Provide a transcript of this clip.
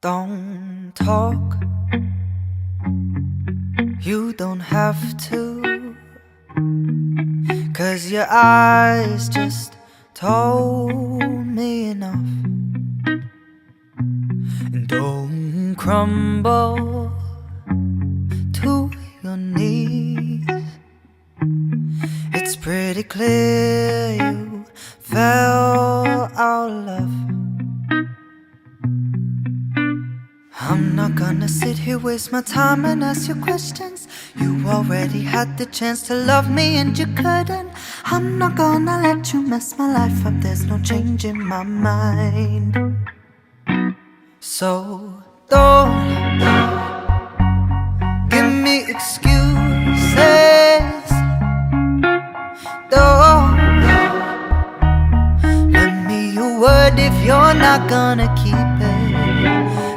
Don't talk, you don't have to, 'cause your eyes just told me enough. And don't crumble to your knees, it's pretty clear you fell out of love. I'm not gonna sit here, waste my time and ask you questions. You already had the chance to love me and you couldn't. I'm not gonna let you mess my life up, there's no change in my mind. So don't give me excuses. Don't lend me your word if you're not gonna keep it.